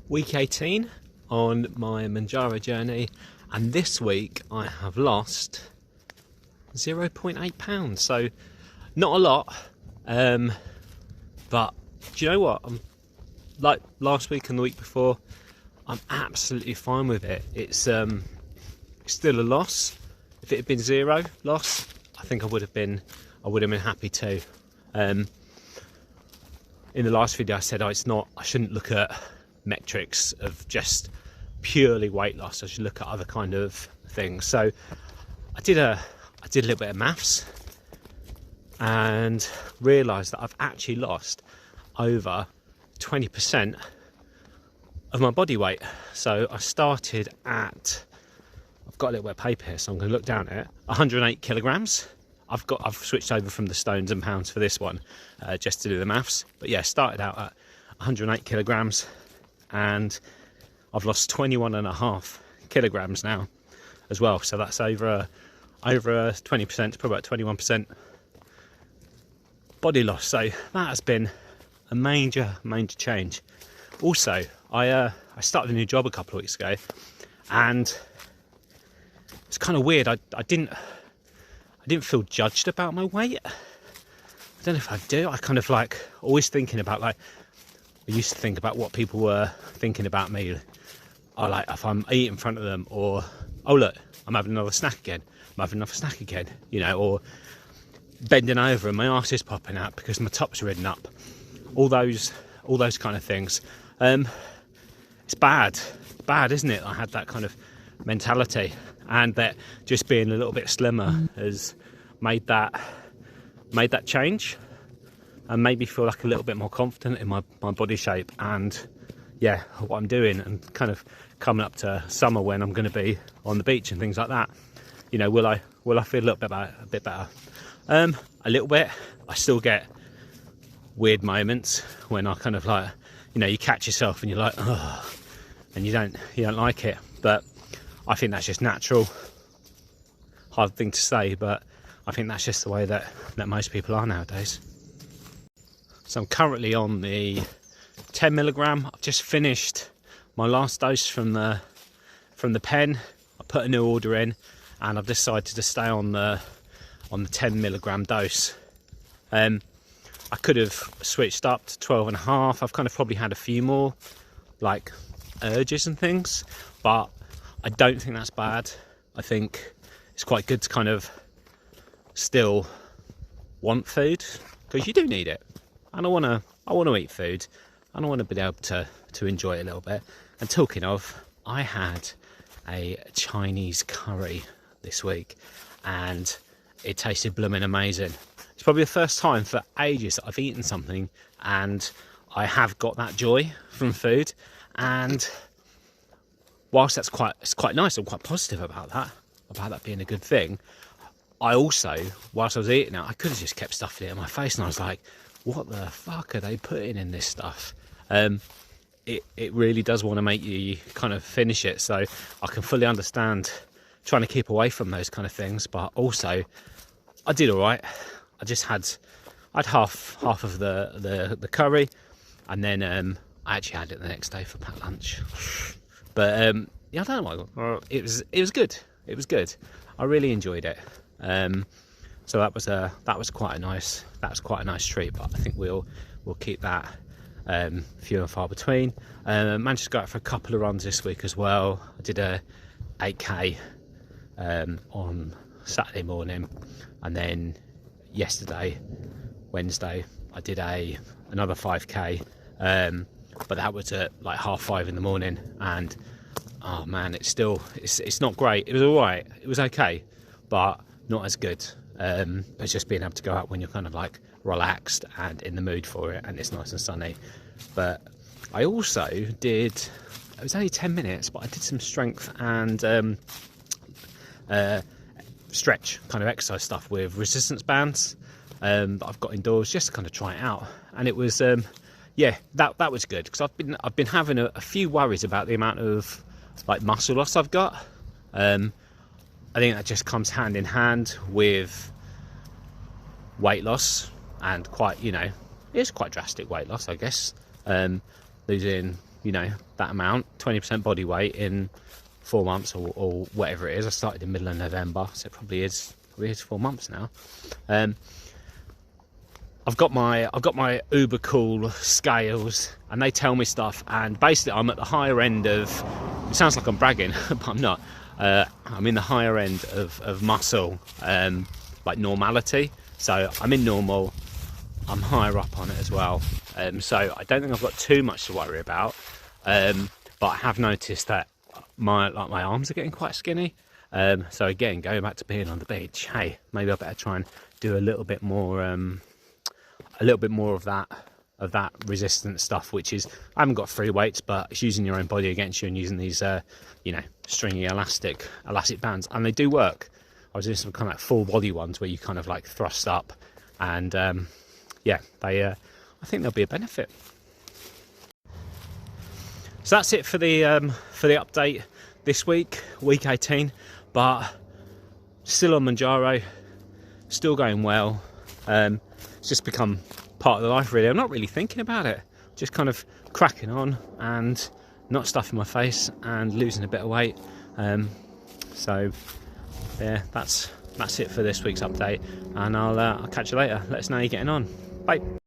Week 18 on my Manjaro journey, and this week I have lost 0.8 pounds, so not a lot, but do you know what, I'm like last week and the week before, I'm absolutely fine with it. It's still a loss. If it had been zero loss, I think I would have been happy too. In the last video I said I shouldn't look at metrics of just purely weight loss. I should look at other kind of things. So I did a little bit of maths and realised that I've actually lost over 20% of my body weight. So I started at, I've got a little bit of paper here, so I'm going to look down at it, 108 kilograms. I've switched over from the stones and pounds for this one, just to do the maths. But yeah, started out at 108 kilograms. And I've lost 21.5 kilograms now as well, so that's over 20%, probably about 21% body loss. So that has been a major change. Also, I started a new job a couple of weeks ago, and it's kind of weird. I didn't feel judged about my weight. I don't know if I do. I kind of like always thinking about, like, I used to think about what people were thinking about me. I like if I'm eating in front of them, or oh look, I'm having another snack again. I'm having another snack again, you know, or bending over and my arse is popping out because my top's ridden up. All those kind of things. It's bad, isn't it? I had that kind of mentality, and that just being a little bit slimmer has made that change. And made me feel like a little bit more confident in my body shape and yeah, what I'm doing, and kind of coming up to summer when I'm going to be on the beach and things like that. You know, will I feel a little bit better? A little bit. I still get weird moments when I kind of like, you know, you catch yourself and you're like, oh, and you don't like it. But I think that's just natural. Hard thing to say, but I think that's just the way that most people are nowadays. So I'm currently on the 10 milligram. I've just finished my last dose from the pen. I put a new order in, and I've decided to stay on the 10 milligram dose. I could have switched up to 12.5. I've kind of probably had a few more like urges and things, but I don't think that's bad. I think it's quite good to kind of still want food, because you do need it. And I want to eat food, and I want to be able to enjoy it a little bit. And talking of, I had a Chinese curry this week, and it tasted blooming amazing. It's probably the first time for ages that I've eaten something and I have got that joy from food. And whilst it's quite nice, I'm quite positive about that being a good thing. I also, whilst I was eating it, I could have just kept stuffing it in my face, and I was like, what the fuck are they putting in this stuff? It really does want to make you kind of finish it. So I can fully understand trying to keep away from those kind of things, but also I did all right. I'd half of the curry, and then I actually had it the next day for packed lunch. But yeah, I don't know. It was good. It was good. I really enjoyed it. So that was quite a nice treat. But I think we'll keep that few and far between. Managed to go out for a couple of runs this week as well. I did a 8k on Saturday morning, and then yesterday, Wednesday, I did another 5k, but that was at like 5:30 in the morning, and oh man, it's not great. It was all right. It was okay, but not as good. It's just being able to go out when you're kind of like relaxed and in the mood for it, and it's nice and sunny. But I also did, it was only 10 minutes, but I did some strength and stretch kind of exercise stuff with resistance bands that I've got indoors, just to kind of try it out. And it was yeah, that was good, because I've been having a few worries about the amount of like muscle loss I've got. I think that just comes hand in hand with weight loss, and quite, you know, it's quite drastic weight loss, I guess. Losing, you know, that amount, 20% body weight in 4 months or whatever it is. I started in the middle of November, so it probably is 4 months now. I've got my uber cool scales, and they tell me stuff, and basically I'm at the higher end of, it sounds like I'm bragging, but I'm not. I'm in the higher end of muscle, like normality. So I'm in normal, I'm higher up on it as well. So I don't think I've got too much to worry about. But I have noticed that my arms are getting quite skinny. So again, going back to being on the beach, hey, maybe I better try and do a little bit more of that resistance stuff, which is, I haven't got free weights, but it's using your own body against you and using these you know, stringy elastic bands, and they do work. I was doing some kind of like full body ones where you kind of like thrust up, and yeah, they I think there'll be a benefit. So that's it for the update this week, week 18, but still on Manjaro, still going well. It's just become part of the life, really. I'm not really thinking about it, just kind of cracking on and not stuffing my face and losing a bit of weight. So yeah, that's it for this week's update, and I'll catch you later. Let us know how you're getting on. Bye.